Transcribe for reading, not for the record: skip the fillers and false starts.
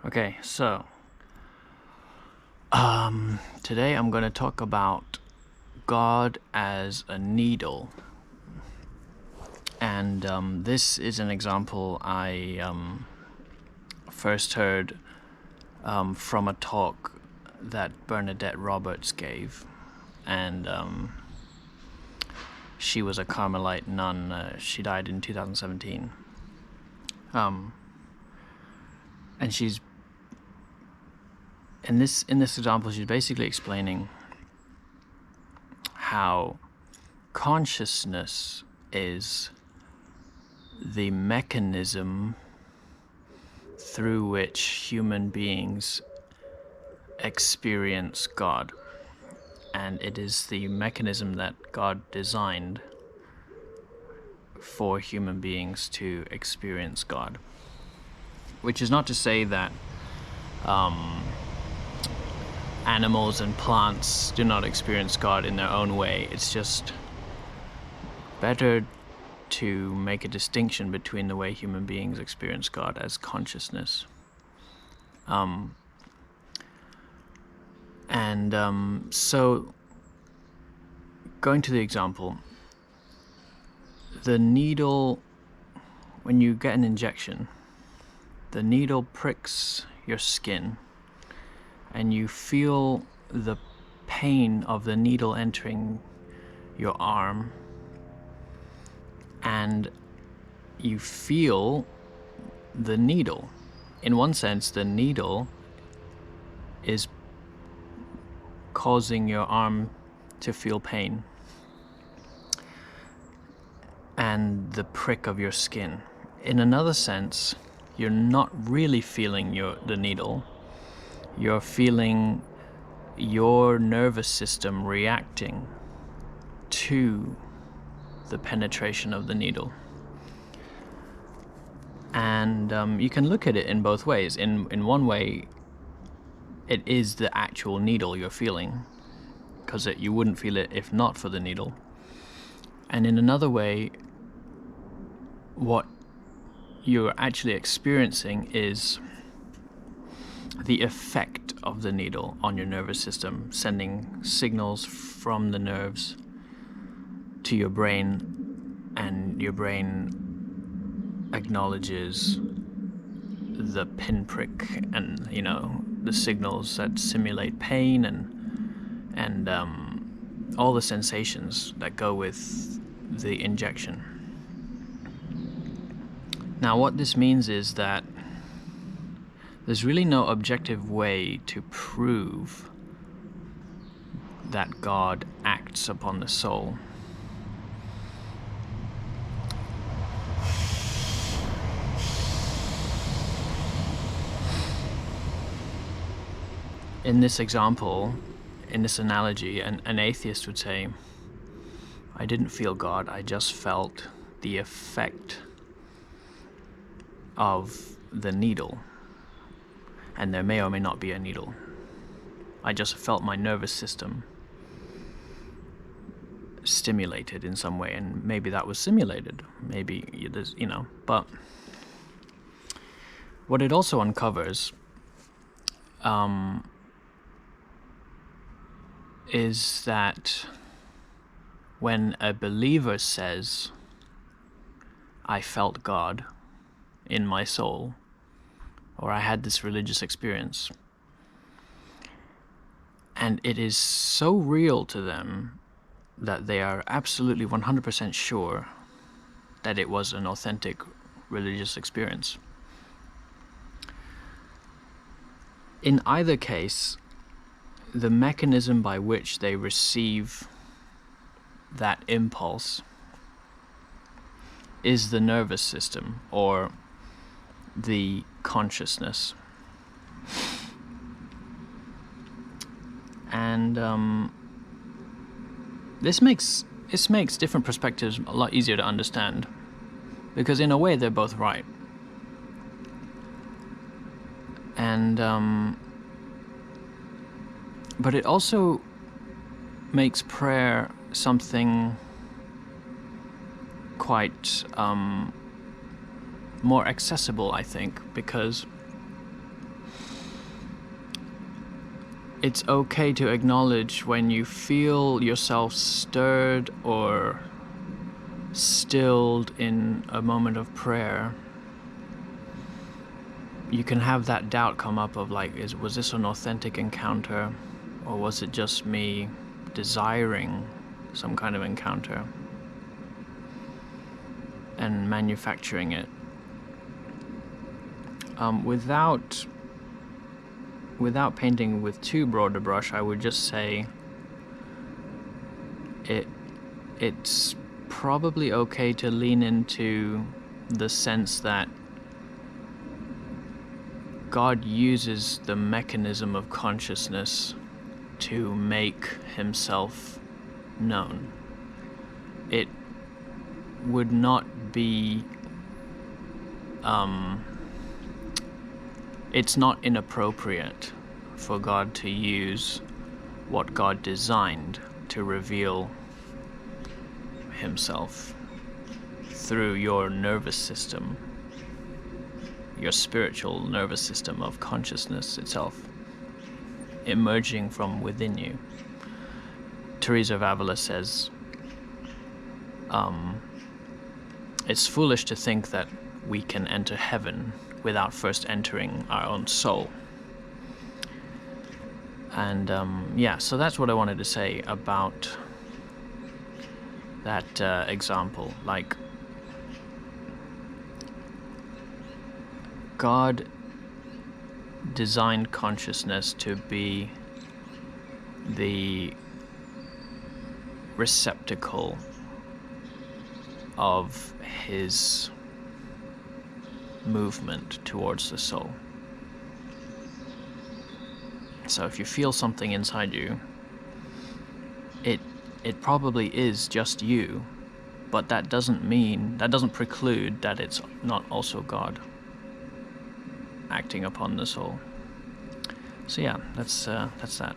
Okay, so today I'm going to talk about God as a needle, and this is an example I first heard from a talk that Bernadette Roberts gave, and she was a Carmelite nun. She died in 2017, and she's in this example, she's basically explaining how consciousness is the mechanism through which human beings experience God. And it is the mechanism that God designed for human beings to experience God. Which is not to say that animals and plants do not experience God in their own way. It's just better to make a distinction between the way human beings experience God as consciousness. So going to the example, the needle, when you get an injection, the needle pricks your skin and you feel the pain of the needle entering your arm, and you feel the needle. In one sense, the needle is causing your arm to feel pain and the prick of your skin. In another sense, you're not really feeling the needle. You're feeling your nervous system reacting to the penetration of the needle. And you can look at it in both ways. In one way, it is the actual needle you're feeling, because you wouldn't feel it if not for the needle. And in another way, what you're actually experiencing is the effect of the needle on your nervous system, sending signals from the nerves to your brain, and your brain acknowledges the pinprick and the signals that simulate pain and all the sensations that go with the injection. Now, what this means is that there's really no objective way to prove that God acts upon the soul. In this example, in this analogy, an atheist would say, I didn't feel God, I just felt the effect of the needle. And there may or may not be a needle. I just felt my nervous system stimulated in some way, and maybe that was simulated. Maybe there's, but what it also uncovers is that when a believer says, I felt God in my soul, or I had this religious experience, and it is so real to them that they are absolutely 100% sure that it was an authentic religious experience. In either case, the mechanism by which they receive that impulse is the nervous system, or the consciousness. And this makes different perspectives a lot easier to understand, because in a way they're both right. And but it also makes prayer something quite more accessible, I think, because it's okay to acknowledge when you feel yourself stirred or stilled in a moment of prayer. You can have that doubt come up of like, was this an authentic encounter, or was it just me desiring some kind of encounter and manufacturing it? Without painting with too broad a brush, I would just say it's probably okay to lean into the sense that God uses the mechanism of consciousness to make himself known. It would not be it's not inappropriate for God to use what God designed to reveal himself through your nervous system, your spiritual nervous system of consciousness itself, emerging from within you. Teresa of Avila says, it's foolish to think that we can enter heaven without first entering our own soul. And so that's what I wanted to say about that example. Like, God designed consciousness to be the receptacle of his movement towards the soul. So if you feel something inside you, it probably is just you, but that doesn't preclude that it's not also God acting upon the soul. So yeah, that's that.